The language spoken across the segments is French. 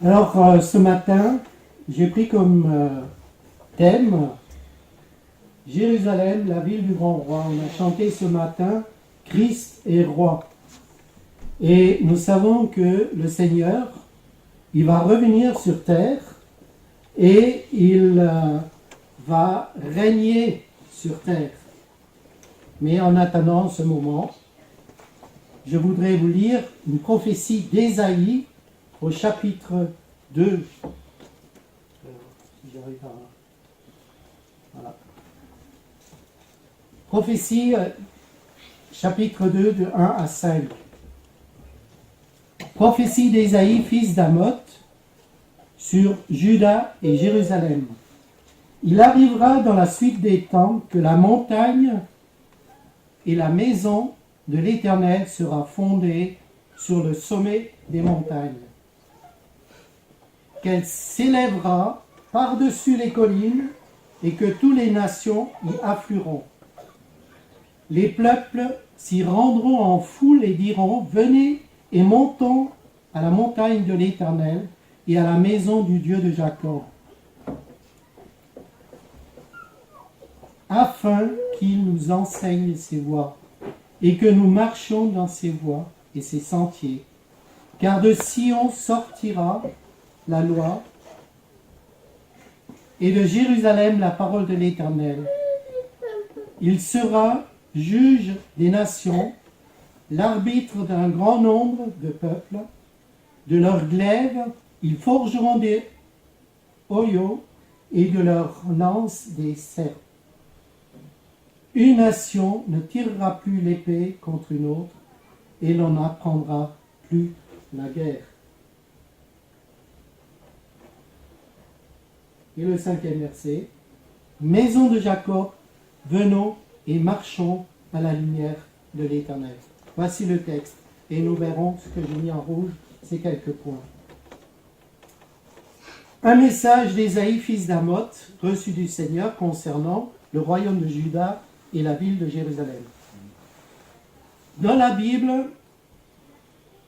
Alors, ce matin, j'ai pris comme thème Jérusalem, la ville du grand roi. On a chanté ce matin Christ est roi. Et nous savons que le Seigneur, il va revenir sur terre et il va régner sur terre. Mais en attendant ce moment, je voudrais vous lire une prophétie d'Ésaïe au chapitre 2. Si j'arrive à... Voilà. Prophétie, chapitre 2, de 1 à 5. Prophétie d'Ésaïe, fils d'Amoth, sur Juda et Jérusalem. Il arrivera dans la suite des temps que la montagne et la maison de l'Éternel sera fondée sur le sommet des montagnes, qu'elle s'élèvera par-dessus les collines et que toutes les nations y afflueront. Les peuples s'y rendront en foule et diront: venez et montons à la montagne de l'Éternel et à la maison du Dieu de Jacob, afin qu'il nous enseigne ses voies et que nous marchions dans ses voies et ses sentiers. Car de Sion sortira la loi, et de Jérusalem la parole de l'Éternel. Il sera juge des nations, l'arbitre d'un grand nombre de peuples. De leurs glaives, ils forgeront des hoyaux, et de leurs lances des serpes. Une nation ne tirera plus l'épée contre une autre, et l'on n'apprendra plus la guerre. Et le 5e verset. Maison de Jacob, venons et marchons à la lumière de l'Éternel. Voici le texte, et nous verrons ce que j'ai mis en rouge, ces quelques points. Un message d'Ésaïe, fils d'Amoth, reçu du Seigneur concernant le royaume de Juda et la ville de Jérusalem. Dans la Bible,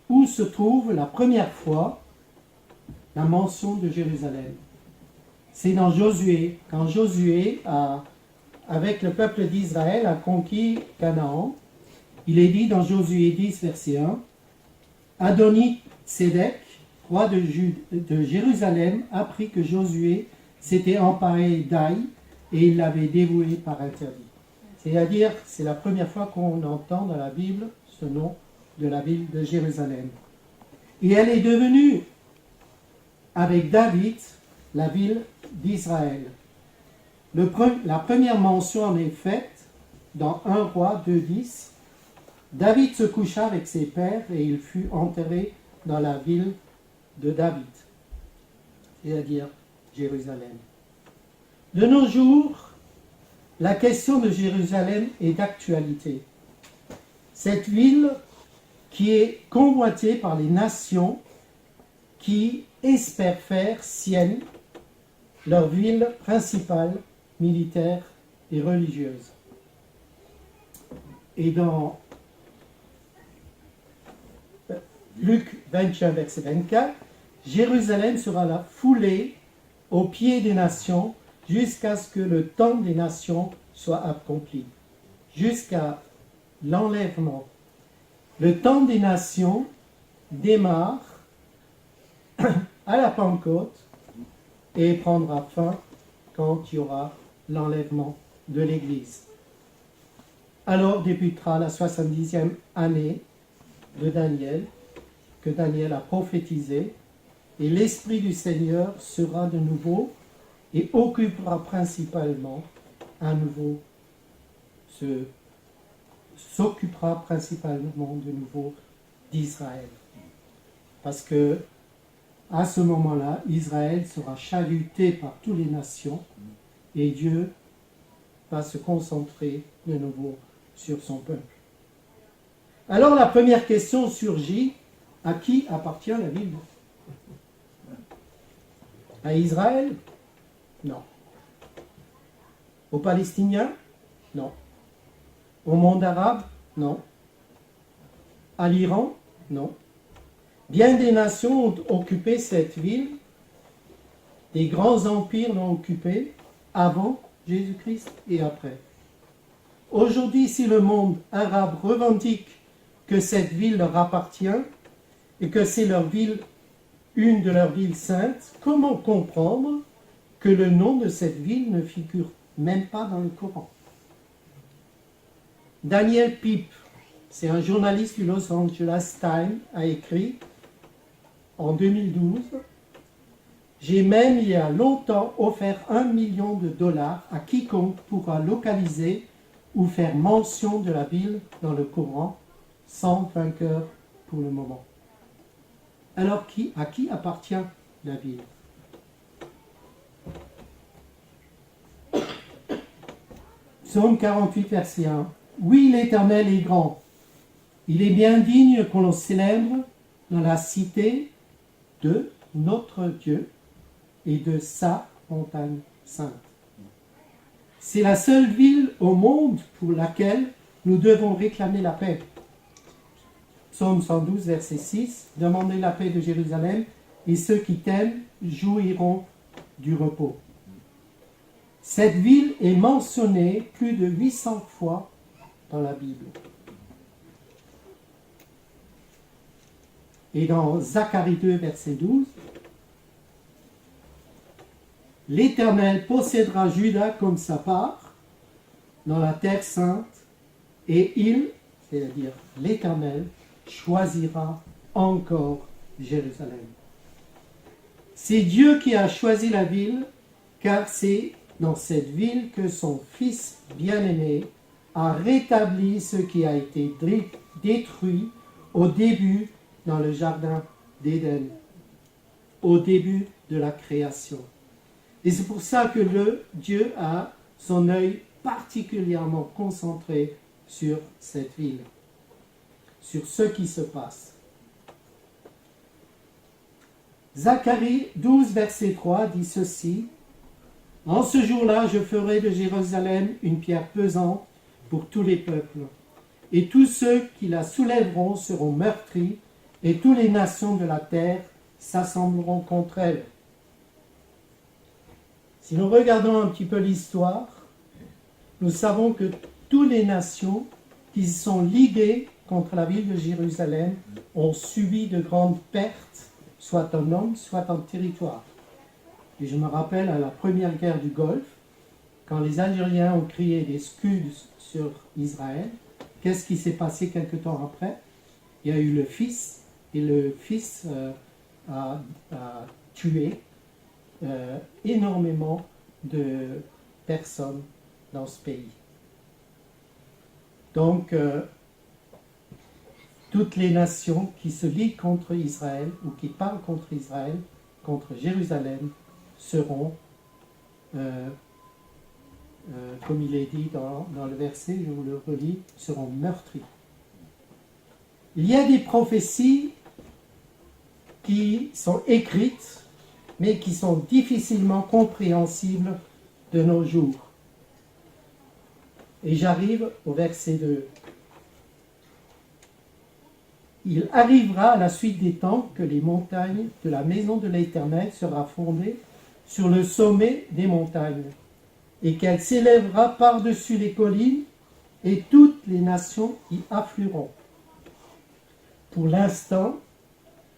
où se trouve la première fois la mention de Jérusalem? C'est dans Josué, quand Josué, avec le peuple d'Israël, a conquis Canaan. Il est dit dans Josué 10, verset 1, Adoni-Sédec, roi de Jérusalem, apprit que Josué s'était emparé d'Aï et il l'avait dévoué par interdit. C'est-à-dire, c'est la première fois qu'on entend dans la Bible ce nom de la ville de Jérusalem. Et elle est devenue, avec David, la ville d'Israël. La première mention en est faite dans 1 Roi 2,10. David se coucha avec ses pères et il fut enterré dans la ville de David, c'est-à-dire Jérusalem. De nos jours, la question de Jérusalem est d'actualité. Cette ville qui est convoitée par les nations qui espèrent faire sienne leur ville principale, militaire et religieuse. Et dans Luc 21, verset 24, Jérusalem sera la foulée aux pieds des nations jusqu'à ce que le temps des nations soit accompli, jusqu'à l'enlèvement. Le temps des nations démarre à la Pentecôte et prendra fin quand il y aura l'enlèvement de l'Église. Alors débutera la 70e année de Daniel, que Daniel a prophétisé, et l'Esprit du Seigneur sera de nouveau et occupera principalement à nouveau, s'occupera principalement de nouveau d'Israël. Parce que à ce moment-là, Israël sera chahuté par toutes les nations et Dieu va se concentrer de nouveau sur son peuple. Alors la première question surgit: à qui appartient la ville? À Israël? Non. Aux Palestiniens? Non. Au monde arabe? Non. À l'Iran? Non. Bien des nations ont occupé cette ville, des grands empires l'ont occupée avant Jésus-Christ et après. Aujourd'hui, si le monde arabe revendique que cette ville leur appartient et que c'est leur ville, une de leurs villes saintes, comment comprendre que le nom de cette ville ne figure même pas dans le Coran? Daniel Pipe, c'est un journaliste du Los Angeles Times, a écrit en 2012 « J'ai même il y a longtemps offert $1 million à quiconque pourra localiser ou faire mention de la ville dans le Coran, sans vainqueur pour le moment. » Alors à qui appartient la ville? Psaume 48, verset 1. Oui, l'Éternel est grand. Il est bien digne qu'on le célèbre dans la cité de notre Dieu et de sa montagne sainte. C'est la seule ville au monde pour laquelle nous devons réclamer la paix. Psaume 112, verset 6. Demandez la paix de Jérusalem et ceux qui t'aiment jouiront du repos. Cette ville est mentionnée plus de 800 fois dans la Bible. Et dans Zacharie 2, verset 12, « L'Éternel possédera Juda comme sa part dans la terre sainte, et il, c'est-à-dire l'Éternel, choisira encore Jérusalem. » C'est Dieu qui a choisi la ville, car c'est dans cette ville que son Fils bien-aimé a rétabli ce qui a été détruit au début dans le jardin d'Éden, au début de la création. Et c'est pour ça que Dieu a son œil particulièrement concentré sur cette ville, sur ce qui se passe. Zacharie 12, verset 3 dit ceci. « En ce jour-là, je ferai de Jérusalem une pierre pesante pour tous les peuples, et tous ceux qui la soulèveront seront meurtris, et toutes les nations de la terre s'assembleront contre elle. » Si nous regardons un petit peu l'histoire, nous savons que toutes les nations qui sont liguées contre la ville de Jérusalem ont subi de grandes pertes, soit en hommes, soit en territoire. Et je me rappelle à la première guerre du Golfe, quand les Algériens ont crié des scuds sur Israël, qu'est-ce qui s'est passé quelque temps après? Il y a eu le fils, et le fils a tué énormément de personnes dans ce pays. Donc, toutes les nations qui se liguent contre Israël ou qui parlent contre Israël, contre Jérusalem, seront, comme il est dit dans le verset, je vous le relis, seront meurtris. Il y a des prophéties qui sont écrites, mais qui sont difficilement compréhensibles de nos jours. Et j'arrive au verset 2. Il arrivera à la suite des temps que les montagnes de la maison de l'Éternel sera fondée sur le sommet des montagnes, et qu'elle s'élèvera par-dessus les collines, et toutes les nations y afflueront. Pour l'instant,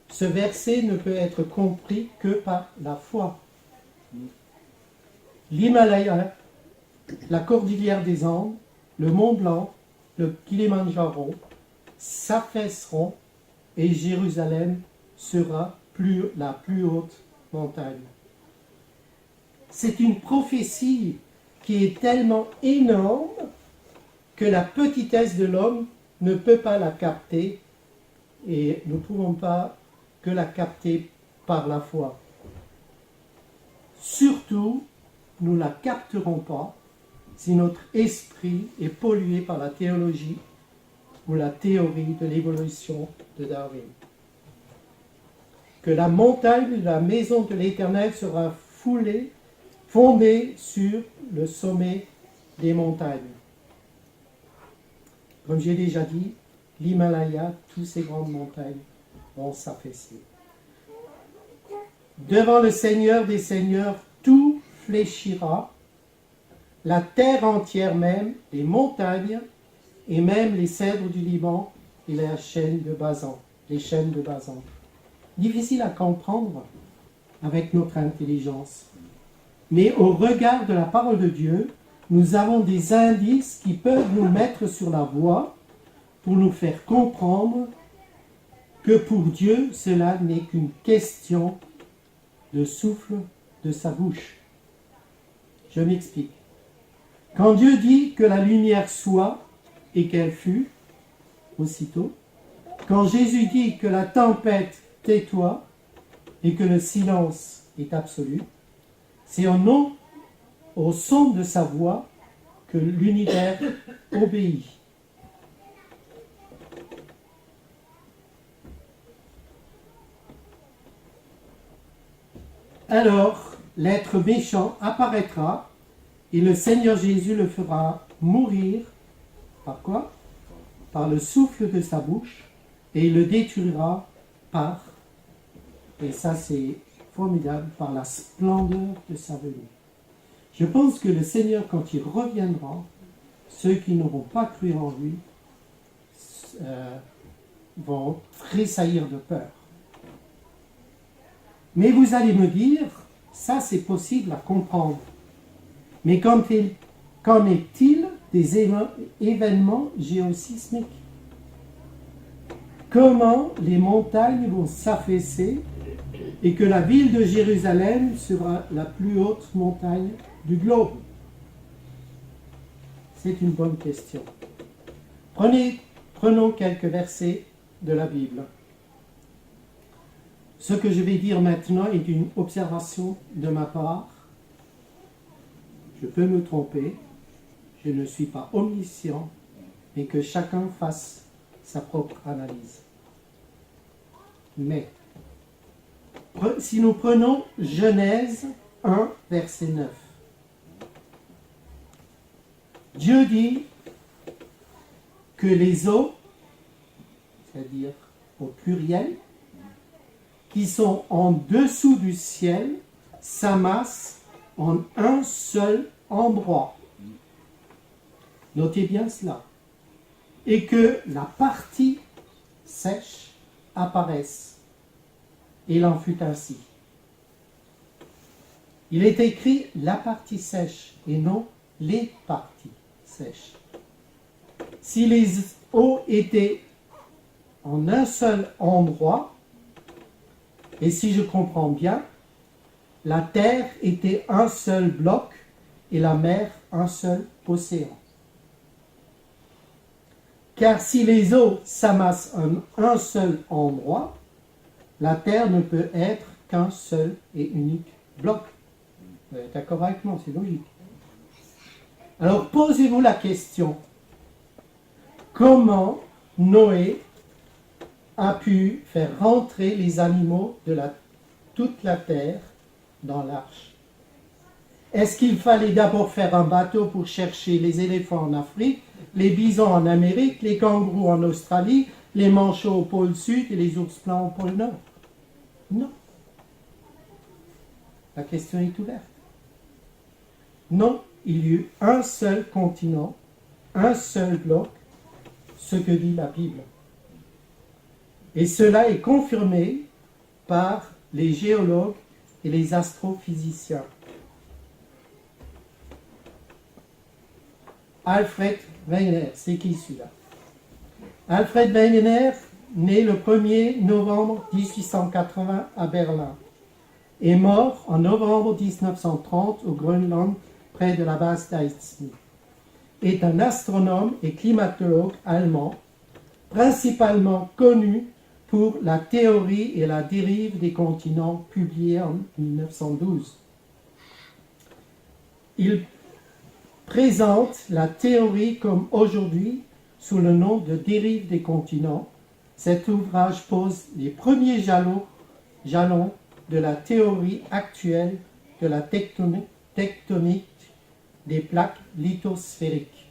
ce verset ne peut être compris que par la foi. L'Himalaya, la cordillère des Andes, le Mont Blanc, le Kilimandjaro s'affaisseront et Jérusalem sera la plus haute montagne. C'est une prophétie qui est tellement énorme que la petitesse de l'homme ne peut pas la capter et nous ne pouvons pas que la capter par la foi. Surtout, nous ne la capterons pas si notre esprit est pollué par la théologie ou la théorie de l'évolution de Darwin. Que la montagne de la maison de l'Éternel sera fondée sur le sommet des montagnes. Comme j'ai déjà dit, l'Himalaya, toutes ces grandes montagnes vont s'affaisser. Devant le Seigneur des Seigneurs, tout fléchira, la terre entière même, les montagnes, et même les cèdres du Liban et les chaînes de Basan. Difficile à comprendre avec notre intelligence. Mais au regard de la parole de Dieu, nous avons des indices qui peuvent nous mettre sur la voie pour nous faire comprendre que pour Dieu, cela n'est qu'une question de souffle de sa bouche. Je m'explique. Quand Dieu dit que la lumière soit et qu'elle fut, aussitôt, quand Jésus dit que la tempête tais-toi et que le silence est absolu, c'est au son de sa voix que l'univers obéit. Alors, l'être méchant apparaîtra et le Seigneur Jésus le fera mourir. Par quoi? Par le souffle de sa bouche, et il le détruira par, et ça c'est formidable, par la splendeur de sa venue. Je pense que le Seigneur, quand il reviendra, ceux qui n'auront pas cru en lui vont tressaillir de peur. Mais vous allez me dire, ça c'est possible à comprendre. Mais qu'en est-il des événements géosismiques? Comment les montagnes vont s'affaisser et que la ville de Jérusalem sera la plus haute montagne du globe? C'est une bonne question. Prenons quelques versets de la Bible. Ce que je vais dire maintenant est une observation de ma part. Je peux me tromper, je ne suis pas omniscient, mais que chacun fasse sa propre analyse. Mais, si nous prenons Genèse 1, verset 9, Dieu dit que les eaux, c'est-à-dire au pluriel, qui sont en dessous du ciel, s'amassent en un seul endroit. Notez bien cela. Et que la partie sèche apparaisse. Et il en fut ainsi. Il est écrit la partie sèche et non les parties sèches. Si les eaux étaient en un seul endroit, et si je comprends bien, la terre était un seul bloc et la mer un seul océan. Car si les eaux s'amassent en un seul endroit, la terre ne peut être qu'un seul et unique bloc. Vous êtes d'accord avec moi, c'est logique. Alors posez-vous la question, comment Noé a pu faire rentrer les animaux de toute la terre dans l'arche? Est-ce qu'il fallait d'abord faire un bateau pour chercher les éléphants en Afrique, les bisons en Amérique, les kangourous en Australie, les manchots au pôle sud et les ours blancs au pôle nord? Non. La question est ouverte. Non, il y eut un seul continent, un seul bloc, ce que dit la Bible. Et cela est confirmé par les géologues et les astrophysiciens. Alfred Wegener, c'est qui celui-là? Alfred Wegener, né le 1er novembre 1880 à Berlin, est mort en novembre 1930 au Groenland, près de la base d'Eidsieck, est un astronome et climatologue allemand, principalement connu pour la théorie et la dérive des continents publiée en 1912. Il présente la théorie comme aujourd'hui sous le nom de dérive des continents. Cet ouvrage pose les premiers jalons de la théorie actuelle de la tectonique des plaques lithosphériques.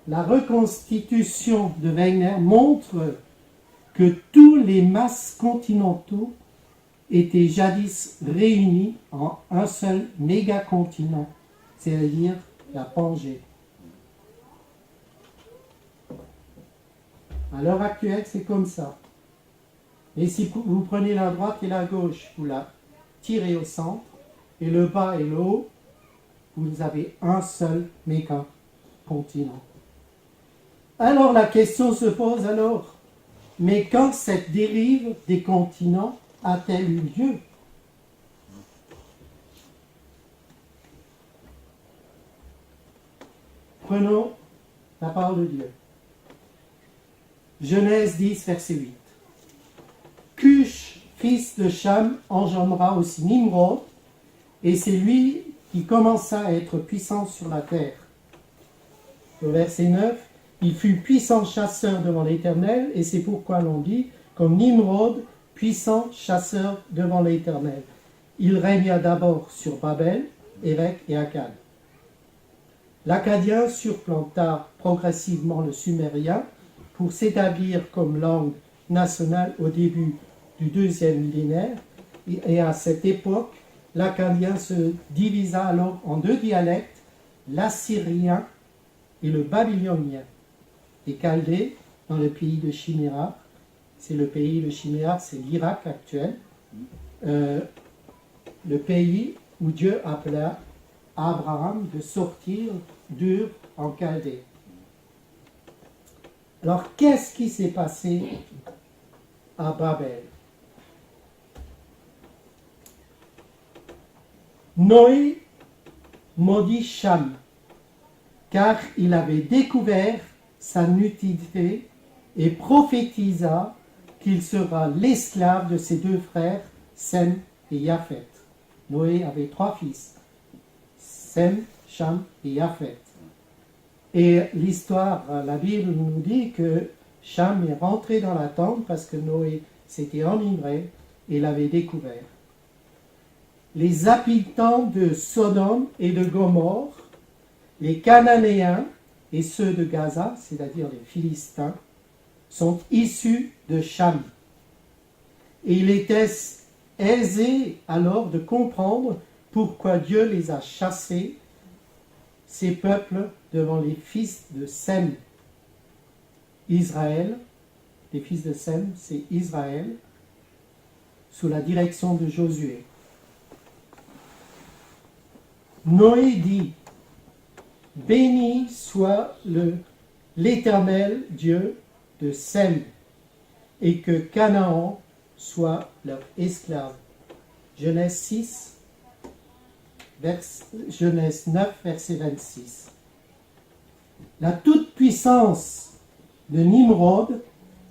la reconstitution de Wegener montre que tous les masses continentaux étaient jadis réunis en un seul mégacontinent, c'est-à-dire la Pangée. À l'heure actuelle, c'est comme ça. Et si vous prenez la droite et la gauche, vous la tirez au centre, et le bas et le haut, vous avez un seul méga-continent. Alors la question se pose alors, mais quand cette dérive des continents a-t-elle eu lieu? Prenons la parole de Dieu. Genèse 10, verset 8. Cush, fils de Cham, engendra aussi Nimrod, et c'est lui qui commença à être puissant sur la terre. Au verset 9, il fut puissant chasseur devant l'Éternel, et c'est pourquoi l'on dit, comme Nimrod, puissant chasseur devant l'Éternel. Il régna d'abord sur Babel, Érec et Akkad. L'akkadien surplanta progressivement le sumérien pour s'établir comme langue nationale au début du deuxième millénaire, et à cette époque, l'akkadien se divisa alors en deux dialectes, l'assyrien et le babylonien. Les Chaldées, dans le pays de Chiméra, c'est le pays de Chiméra, c'est l'Irak actuel, le pays où Dieu appela Abraham de sortir d'Ur en Chaldée. Alors, qu'est-ce qui s'est passé à Babel? Noé maudit Cham, car il avait découvert sa nudité et prophétisa qu'il sera l'esclave de ses deux frères, Sem et Japheth. Noé avait trois fils, Sem, Cham et Japheth. Et l'histoire, la Bible nous dit que Cham est rentré dans la tente parce que Noé s'était enivré et l'avait découvert. Les habitants de Sodome et de Gomorrhe, les Cananéens et ceux de Gaza, c'est-à-dire les Philistins, sont issus de Cham. Et il était aisé alors de comprendre pourquoi Dieu les a chassés, ces peuples, devant les fils de Sem. Israël, les fils de Sem, c'est Israël, sous la direction de Josué. Noé dit, béni soit l'Éternel Dieu de Sem, et que Canaan soit leur esclave. Genèse 6, Genèse 9, verset 26. La toute-puissance de Nimrod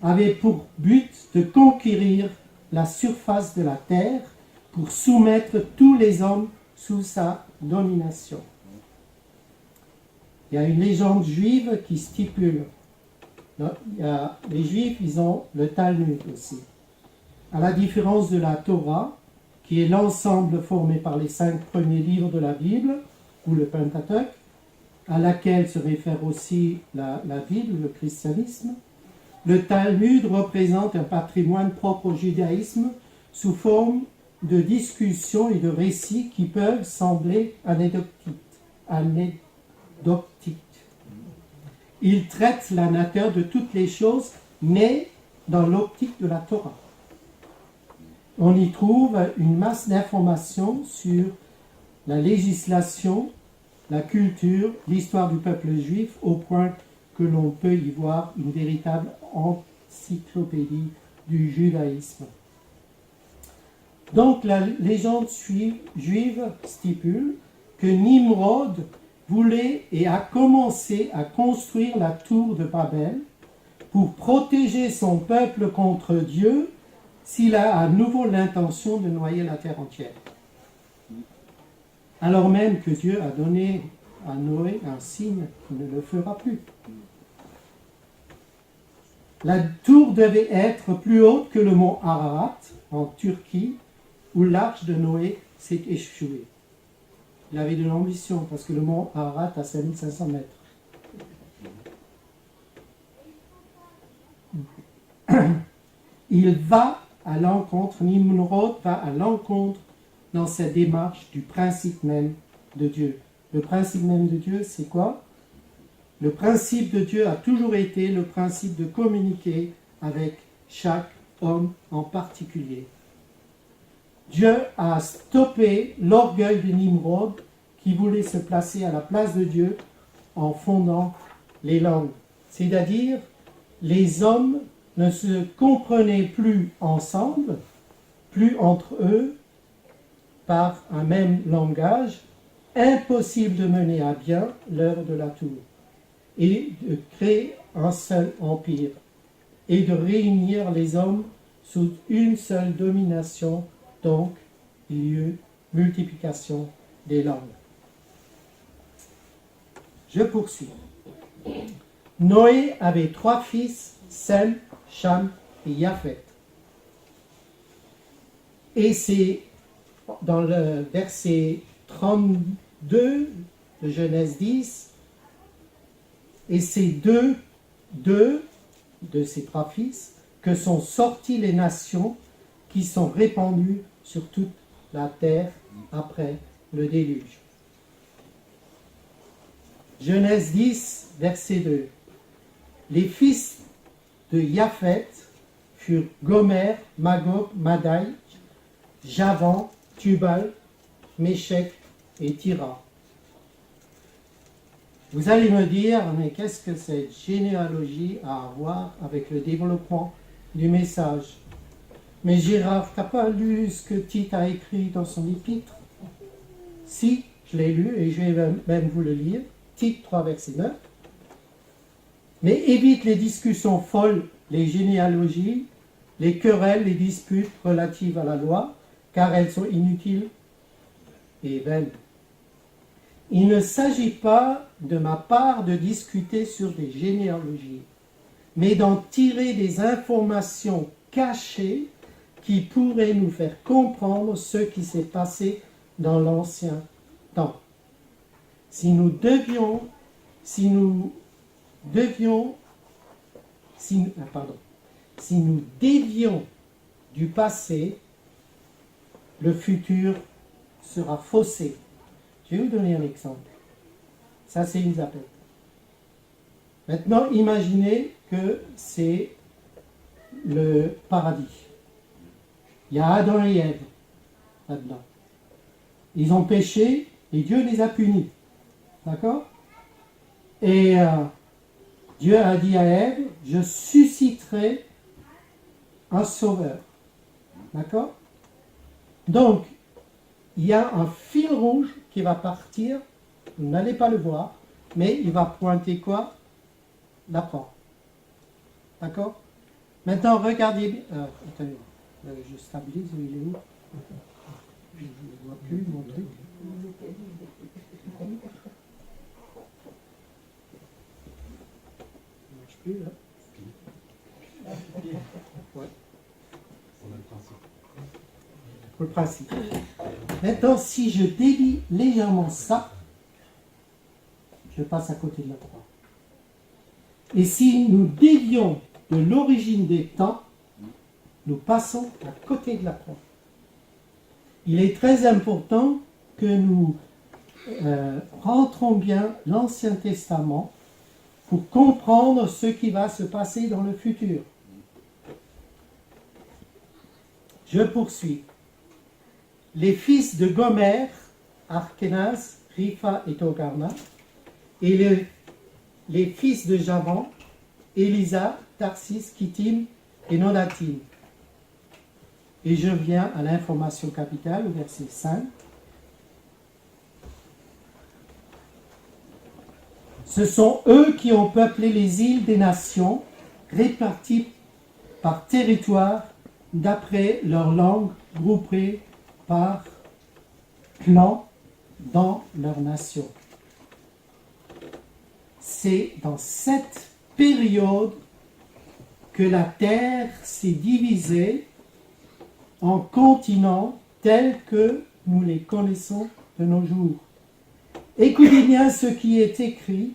avait pour but de conquérir la surface de la terre pour soumettre tous les hommes sous sa domination. Il y a une légende juive qui stipule, les Juifs, ils ont le Talmud aussi. À la différence de la Torah, qui est l'ensemble formé par les 5 premiers livres de la Bible, ou le Pentateuque, à laquelle se réfère aussi la Bible, le christianisme, le Talmud représente un patrimoine propre au judaïsme sous forme de discussions et de récits qui peuvent sembler anecdotiques. Il traite la nature de toutes les choses, mais dans l'optique de la Torah. On y trouve une masse d'informations sur la législation, la culture, l'histoire du peuple juif, au point que l'on peut y voir une véritable encyclopédie du judaïsme. Donc la légende juive stipule que Nimrod voulait et a commencé à construire la tour de Babel pour protéger son peuple contre Dieu s'il a à nouveau l'intention de noyer la terre entière. Alors même que Dieu a donné à Noé un signe qui ne le fera plus. La tour devait être plus haute que le mont Ararat, en Turquie, où l'arche de Noé s'est échouée. Il avait de l'ambition, parce que le mont Ararat a 5500 mètres. il va à l'encontre, Nimrod va à l'encontre dans sa démarche du principe même de Dieu. Le principe même de Dieu, c'est quoi? Le principe de Dieu a toujours été le principe de communiquer avec chaque homme en particulier. Dieu a stoppé l'orgueil de Nimrod qui voulait se placer à la place de Dieu en fondant les langues. C'est-à-dire, les hommes ne se comprenaient plus ensemble, plus entre eux, par un même langage, impossible de mener à bien l'œuvre de la tour et de créer un seul empire et de réunir les hommes sous une seule domination, donc il y eut multiplication des langues. Je poursuis. Noé avait 3 fils, Sem, Cham et Japhet. Et c'est dans le verset 32 de Genèse 10, et c'est deux de ces 3 fils que sont sorties les nations qui sont répandues sur toute la terre après le déluge. Genèse 10, verset 2. Les fils de Japhet furent Gomer, Magog, Madai, Javan, Tubal, Méchec et Tira. Vous allez me dire, mais qu'est-ce que cette généalogie a à voir avec le développement du message? Mais Gérard, t'as pas lu ce que Tite a écrit dans son épître? Si, je l'ai lu et je vais même vous le lire. Tite 3, verset 9. Mais évite les discussions folles, les généalogies, les querelles, les disputes relatives à la loi, car elles sont inutiles et vaines. Il ne s'agit pas de ma part de discuter sur des généalogies, mais d'en tirer des informations cachées qui pourraient nous faire comprendre ce qui s'est passé dans l'ancien temps. Si nous dévions du passé, le futur sera faussé. Je vais vous donner un exemple. Ça, c'est Elisabeth. Maintenant, imaginez que c'est le paradis. Il y a Adam et Ève là-dedans. Ils ont péché et Dieu les a punis. D'accord? Et Dieu a dit à Ève, je susciterai un sauveur. D'accord? Donc, il y a un fil rouge qui va partir, vous n'allez pas le voir, mais il va pointer quoi? La croix. D'accord? Maintenant, regardez bien. Attendez, je stabilise, il est où? Je ne vois plus mon truc. Il ne marche plus, là. Ouais. Pour le principe. Maintenant, si je dévie légèrement ça, je passe à côté de la croix. Et si nous dévions de l'origine des temps, nous passons à côté de la croix. Il est très important que nous rentrons bien l'Ancien Testament pour comprendre ce qui va se passer dans le futur. Je poursuis. Les fils de Gomer, Arkenaz, Ripha et Togarma, et les fils de Javan, Elisa, Tarsis, Kittim et Nodatim. Et je viens à l'information capitale, au verset 5. Ce sont eux qui ont peuplé les îles des nations, réparties par territoire, d'après leur langue, groupées par clan dans leur nation. C'est dans cette période que la terre s'est divisée en continents tels que nous les connaissons de nos jours. Écoutez bien ce qui est écrit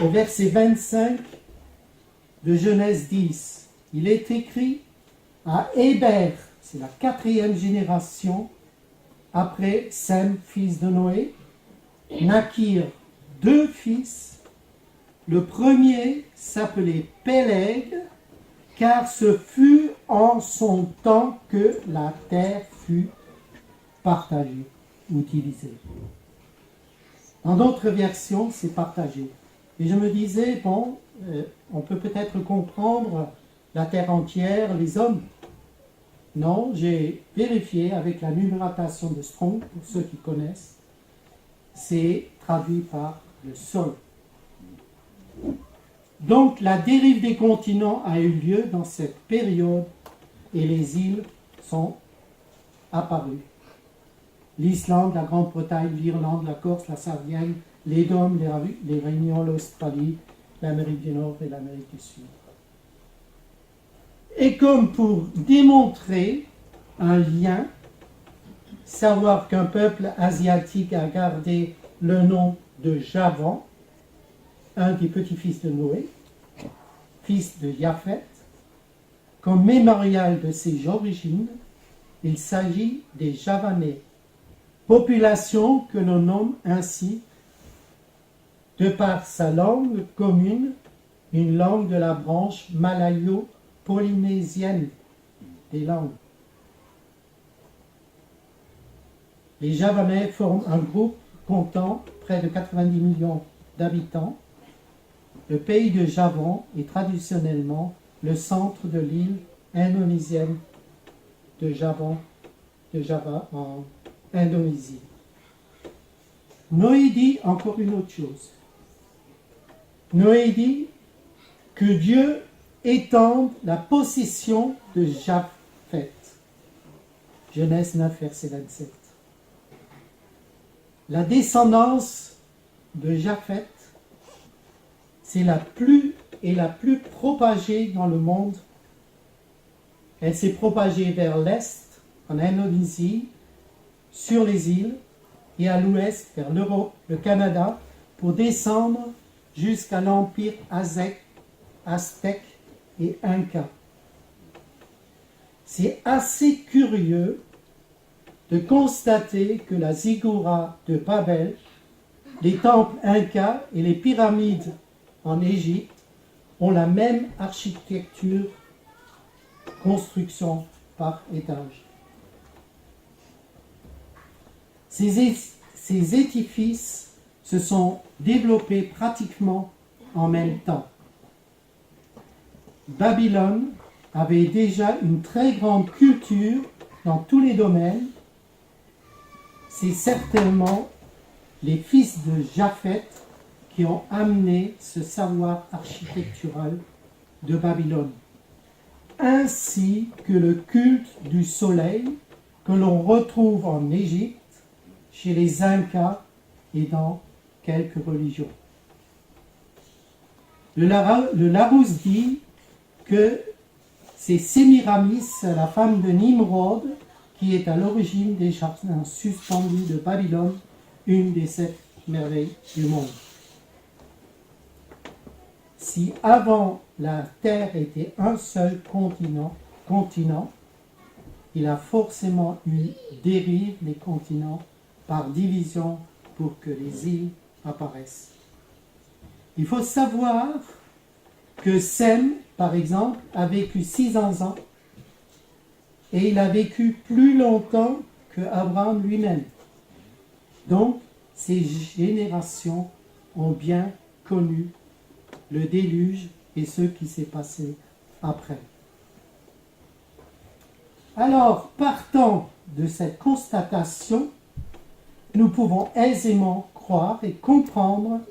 au verset 25 de Genèse 10, il est écrit à Héber, c'est la 4e génération après Sem, fils de Noé, naquirent 2 fils. Le premier s'appelait Péleg, car ce fut en son temps que la terre fut partagée ou divisée. Dans d'autres versions, c'est partagé. Et je me disais, bon, on peut peut-être comprendre la terre entière, les hommes. Non, j'ai vérifié avec la numérotation de Strong, pour ceux qui connaissent, c'est traduit par le sol. Donc la dérive des continents a eu lieu dans cette période et les îles sont apparues. L'Islande, la Grande-Bretagne, l'Irlande, la Corse, la Sardaigne, les Dômes, les Réunions, l'Australie, l'Amérique du Nord et l'Amérique du Sud. Et comme pour démontrer un lien, savoir qu'un peuple asiatique a gardé le nom de Javan, un des petits-fils de Noé, fils de Japhet, comme mémorial de ses origines, il s'agit des Javanais, population que l'on nomme ainsi de par sa langue commune, une langue de la branche malayo-polynésienne des langues. Les Javanais forment un groupe comptant près de 90 millions d'habitants. Le pays de Javan est traditionnellement le centre de l'île indonésienne de Java en Indonésie. Noé dit encore une autre chose. Noé dit que Dieu étende la possession de Japhet. Genèse 9, verset 27. La descendance de Japhet, c'est la plus propagée dans le monde. Elle s'est propagée vers l'est, en Indonésie, sur les îles, et à l'ouest, vers l'Europe, le Canada, pour descendre jusqu'à l'empire aztèque et inca. C'est assez curieux de constater que la ziggoura de Babel, les temples incas et les pyramides en Égypte ont la même architecture, construction par étage. Ces édifices se sont développés pratiquement en même temps. Babylone avait déjà une très grande culture dans tous les domaines. C'est certainement les fils de Japhet qui ont amené ce savoir architectural de Babylone, ainsi que le culte du soleil que l'on retrouve en Égypte, chez les Incas et dans quelques religions. Le Larousse dit que c'est Sémiramis, la femme de Nimrod, qui est à l'origine des jardins suspendus de Babylone, une des 7 merveilles du monde. Si avant la Terre était un seul continent, il a forcément eu dérive les continents par division pour que les îles apparaissent. Il faut savoir que Sem, par exemple, a vécu 600 ans et il a vécu plus longtemps que Abraham lui-même. Donc, ces générations ont bien connu le déluge et ce qui s'est passé après. Alors, partant de cette constatation, nous pouvons aisément croire et comprendre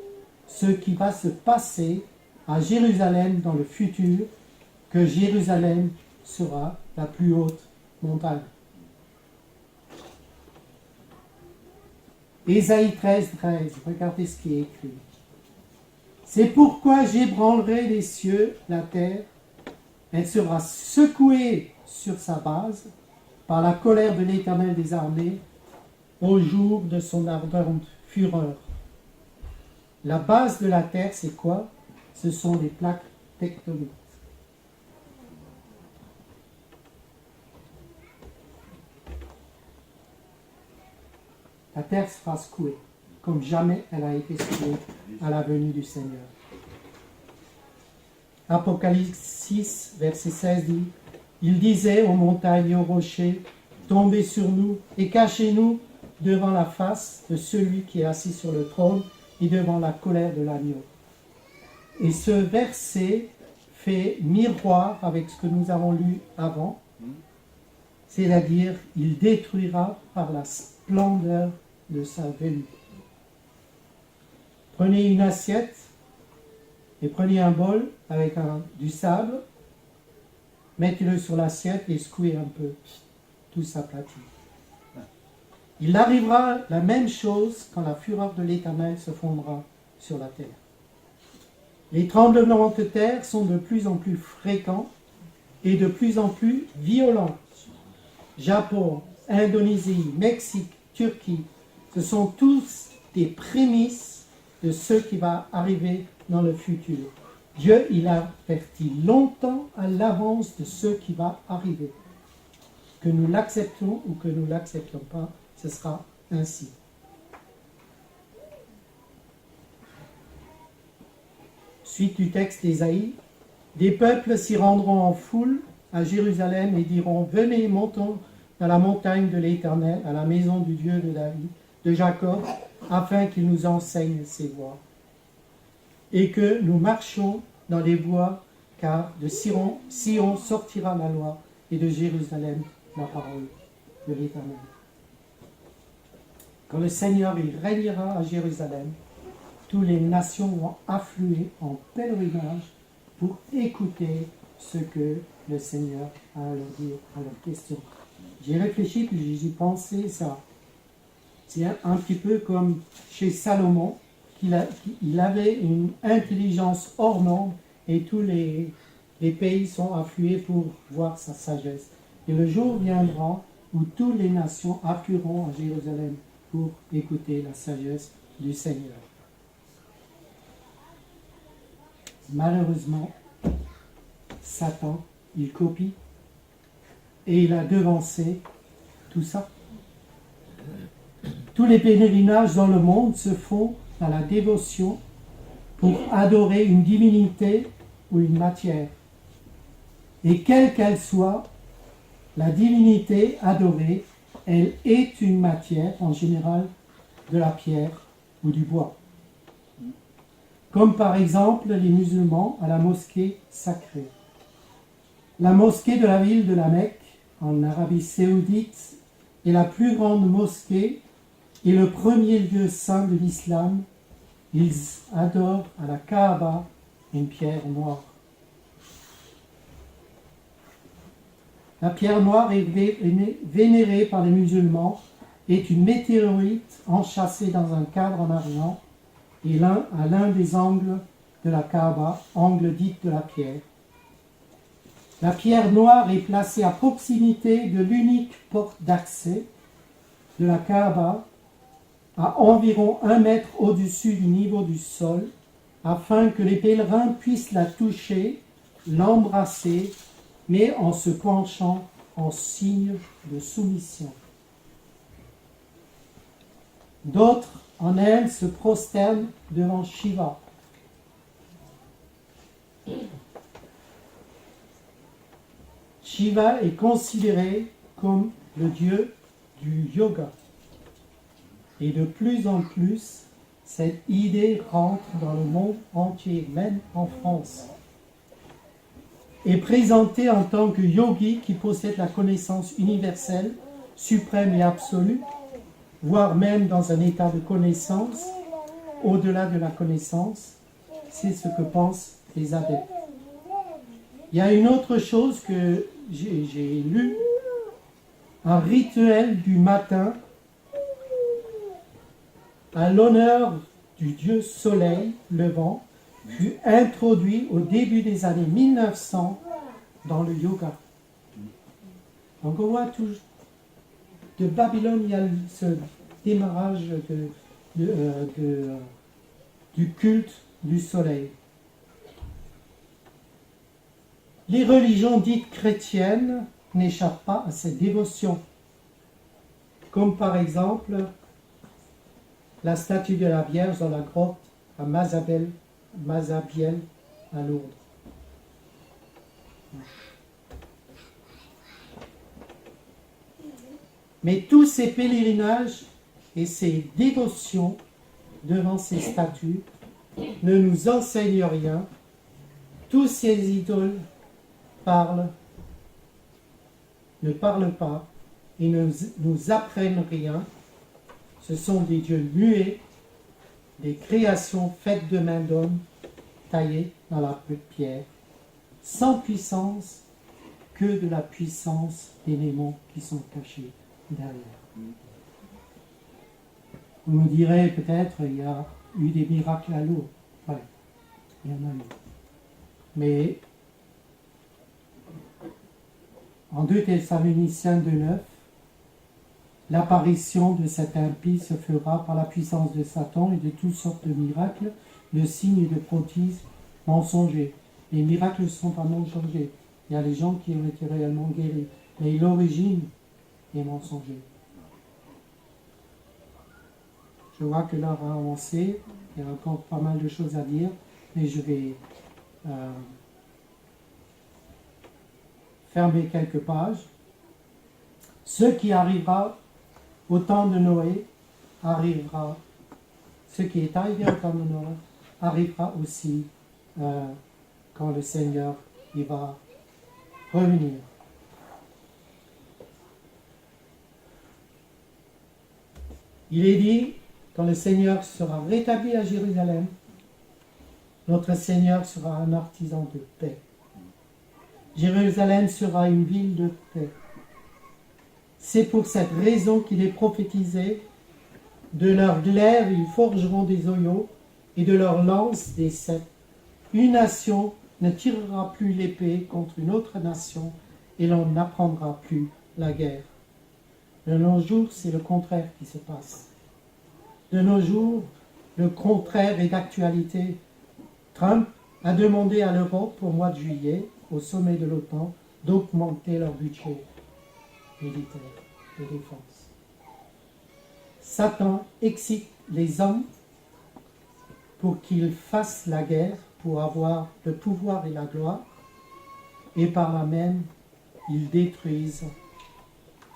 ce qui va se passer à Jérusalem dans le futur, que Jérusalem sera la plus haute montagne. Ésaïe 13, 13, regardez ce qui est écrit. C'est pourquoi j'ébranlerai les cieux, la terre, elle sera secouée sur sa base par la colère de l'Éternel des armées au jour de son ardente fureur. La base de la terre, c'est quoi? Ce sont les plaques tectonique. La terre sera secouée, comme jamais elle a été secouée à la venue du Seigneur. Apocalypse 6, verset 16 dit, « Il disait aux montagnes et aux rochers, tombez sur nous et cachez-nous devant la face de celui qui est assis sur le trône et devant la colère de l'agneau. » Et ce verset fait miroir avec ce que nous avons lu avant, c'est-à-dire, il détruira par la splendeur de sa venue. Prenez une assiette et prenez un bol avec du sable, mettez-le sur l'assiette et secouez un peu, tout s'aplatit. Il arrivera la même chose quand la fureur de l'Éternel se fondra sur la terre. Les tremblements de terre sont de plus en plus fréquents et de plus en plus violents. Japon, Indonésie, Mexique, Turquie, ce sont tous des prémices de ce qui va arriver dans le futur. Dieu, il a averti longtemps à l'avance de ce qui va arriver. Que nous l'acceptons ou que nous ne l'acceptons pas, ce sera ainsi. Suite du texte d'Ésaïe, des peuples s'y rendront en foule à Jérusalem et diront, venez, montons dans la montagne de l'Éternel, à la maison du Dieu de David, de Jacob, afin qu'il nous enseigne ses voies. Et que nous marchions dans les voies, car de Sion sortira la loi, et de Jérusalem la parole de l'Éternel. Quand le Seigneur il régnera à Jérusalem, toutes les nations vont affluer en pèlerinage pour écouter ce que le Seigneur a à leur dire, à leurs questions. J'ai réfléchi, puis j'ai pensé ça. C'est un petit peu comme chez Salomon, il avait une intelligence hors norme et tous les pays sont afflués pour voir sa sagesse. Et le jour viendra où toutes les nations afflueront à Jérusalem pour écouter la sagesse du Seigneur. Malheureusement, Satan, il copie et il a devancé tout ça. Tous les pèlerinages dans le monde se font dans la dévotion pour adorer une divinité ou une matière. Et quelle qu'elle soit, la divinité adorée, elle est une matière, en général, de la pierre ou du bois. Comme par exemple les musulmans à la mosquée sacrée. La mosquée de la ville de la Mecque, en Arabie Saoudite, est la plus grande mosquée et le premier lieu saint de l'islam. Ils adorent à la Kaaba une pierre noire. La pierre noire est vénérée par les musulmans, est une météorite enchâssée dans un cadre en argent et à l'un des angles de la Kaaba, angle dit de la pierre. La pierre noire est placée à proximité de l'unique porte d'accès de la Kaaba, à environ 1 mètre au-dessus du niveau du sol, afin que les pèlerins puissent la toucher, l'embrasser, mais en se penchant en signe de soumission. D'autres, en elle, se prosternent devant Shiva. Shiva est considéré comme le dieu du yoga. Et de plus en plus, cette idée rentre dans le monde entier, même en France. Est présenté en tant que yogi qui possède la connaissance universelle, suprême et absolue, voire même dans un état de connaissance, au-delà de la connaissance. C'est ce que pensent les adeptes. Il y a une autre chose que j'ai lue, un rituel du matin à l'honneur du dieu soleil levant, fut introduit au début des années 1900 dans le yoga. Donc on voit tout, de Babylone, il y a ce démarrage du culte du soleil. Les religions dites chrétiennes n'échappent pas à cette dévotion, comme par exemple la statue de la Vierge dans la grotte à Mazabiel à Lourdes. Mais tous ces pèlerinages et ces dévotions devant ces statues ne nous enseignent rien. Tous ces idoles ne parlent pas et ne nous apprennent rien. Ce sont des dieux muets, des créations faites de mains d'hommes, taillées dans la pierre, sans puissance que de la puissance des démons qui sont cachés derrière. Vous me direz peut-être, il y a eu des miracles à Lourdes. Oui, il y en a eu. Mais en 2 Thessaloniciens 2,9, l'apparition de cet impie se fera par la puissance de Satan et de toutes sortes de miracles, de signes et de prodiges mensongers. Les miracles ne sont pas mensongers. Il y a les gens qui ont été réellement guéris. Mais l'origine est mensongère. Je vois que l'heure a avancé. Il y a encore pas mal de choses à dire. Mais je vais fermer quelques pages. Ce qui arrivera au temps de Noé arrivera. Ce qui est arrivé au temps de Noé arrivera aussi quand le Seigneur il va revenir. Il est dit, quand le Seigneur sera rétabli à Jérusalem, notre Seigneur sera un artisan de paix. Jérusalem sera une ville de paix. C'est pour cette raison qu'il est prophétisé, de leur glaive ils forgeront des oyaux, et de leur lance des cèpes. Une nation ne tirera plus l'épée contre une autre nation, et l'on n'apprendra plus la guerre. De nos jours, c'est le contraire qui se passe. De nos jours, le contraire est d'actualité. Trump a demandé à l'Europe au mois de juillet, au sommet de l'OTAN, d'augmenter leur budget militaire de défense. Satan excite les hommes pour qu'ils fassent la guerre, pour avoir le pouvoir et la gloire, et par là même, ils détruisent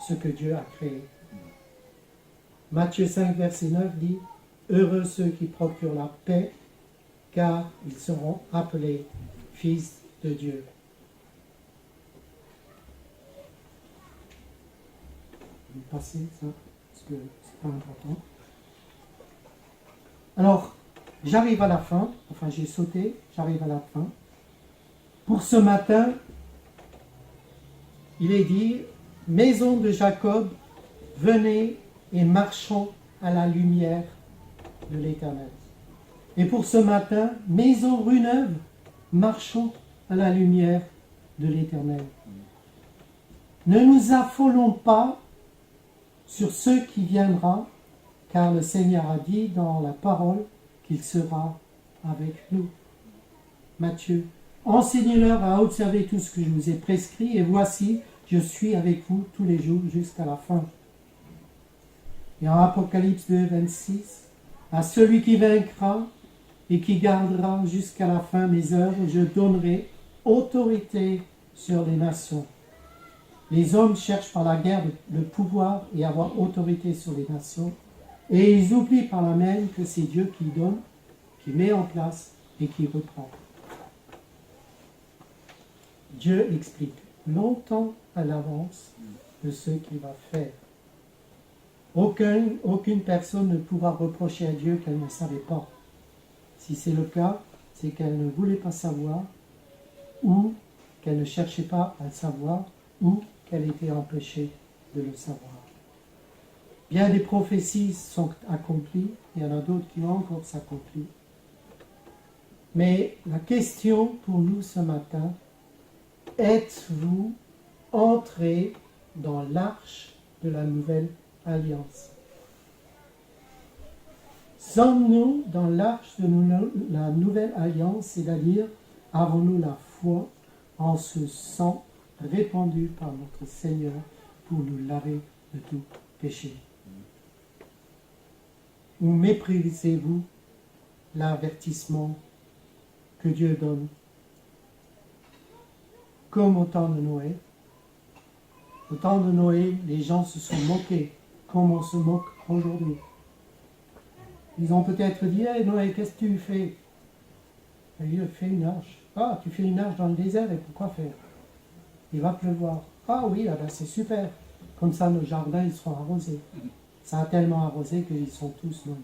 ce que Dieu a créé. Matthieu 5, verset 9 dit « Heureux ceux qui procurent la paix, car ils seront appelés fils de Dieu. » Je vais passer ça, parce que c'est pas important. Alors, j'arrive à la fin, enfin j'ai sauté, j'arrive à la fin. Pour ce matin, il est dit « Maison de Jacob, venez et marchons à la lumière de l'Éternel. » Et pour ce matin, maison rue Neuve, marchons à la lumière de l'Éternel. Ne nous affolons pas sur ce qui viendra, car le Seigneur a dit dans la parole qu'il sera avec nous. Matthieu, enseignez-leur à observer tout ce que je vous ai prescrit, et voici, je suis avec vous tous les jours jusqu'à la fin. Et en Apocalypse 2, 26, à celui qui vaincra et qui gardera jusqu'à la fin mes œuvres, je donnerai autorité sur les nations. Les hommes cherchent par la guerre le pouvoir et avoir autorité sur les nations, et ils oublient par là même que c'est Dieu qui donne, qui met en place et qui reprend. Dieu explique longtemps à l'avance de ce qu'il va faire. Aucune personne ne pourra reprocher à Dieu qu'elle ne savait pas. Si c'est le cas, c'est qu'elle ne voulait pas savoir, ou qu'elle ne cherchait pas à le savoir, ou qu'elle était empêchée de le savoir. Bien des prophéties sont accomplies, il y en a d'autres qui vont encore s'accomplir. Mais la question pour nous ce matin, êtes-vous entrés dans l'arche de la nouvelle alliance? Sommes-nous dans l'arche de la nouvelle alliance, c'est-à-dire avons-nous la foi en ce sang répandu par notre Seigneur pour nous laver de tout péché. Ou méprisez-vous l'avertissement que Dieu donne? Comme au temps de Noé. Au temps de Noé, les gens se sont moqués, comme on se moque aujourd'hui. Ils ont peut-être dit, hey Noé, qu'est-ce que tu fais? Il fait une arche. Ah, tu fais une arche dans le désert, et pourquoi faire? Il va pleuvoir. Ah oui, ah ben c'est super. Comme ça, nos jardins, ils seront arrosés. Ça a tellement arrosé qu'ils sont tous noyés.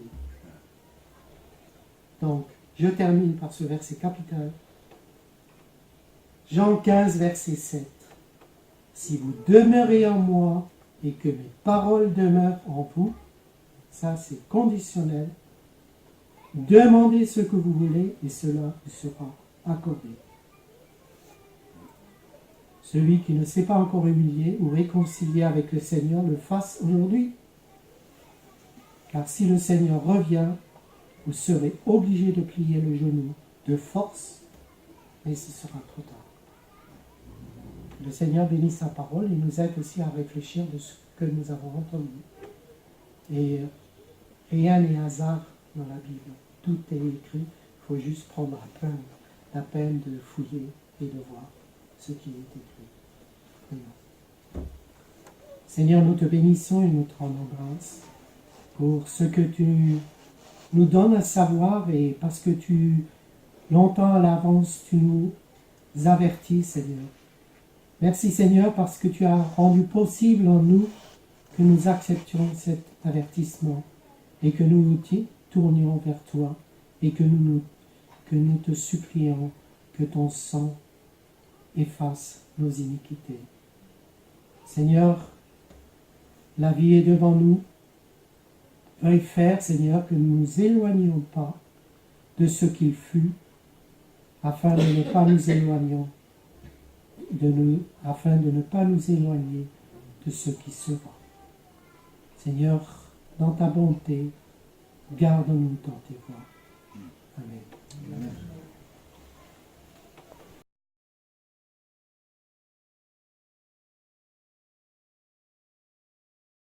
Donc, je termine par ce verset capital. Jean 15, verset 7. Si vous demeurez en moi et que mes paroles demeurent en vous, ça c'est conditionnel, demandez ce que vous voulez et cela vous sera accordé. Celui qui ne s'est pas encore humilié ou réconcilié avec le Seigneur le fasse aujourd'hui. Car si le Seigneur revient, vous serez obligés de plier le genou de force, mais ce sera trop tard. Le Seigneur bénit sa parole et nous aide aussi à réfléchir de ce que nous avons entendu. Et rien n'est hasard dans la Bible. Tout est écrit. Il faut juste prendre la peine de fouiller et de voir ce qui est écrit. Prions. Seigneur, nous te bénissons et nous te rendons grâce pour ce que tu nous donnes à savoir et parce que longtemps à l'avance, tu nous avertis, Seigneur. Merci Seigneur parce que tu as rendu possible en nous que nous acceptions cet avertissement et que nous nous tournions vers toi et que nous te supplions que ton sang efface nos iniquités. Seigneur, la vie est devant nous. Veuille faire, Seigneur, que nous ne nous éloignions pas de ce qu'il fut afin de ne pas nous éloigner de ce qui sera. Seigneur, dans ta bonté, garde-nous dans tes voies. Amen. Amen.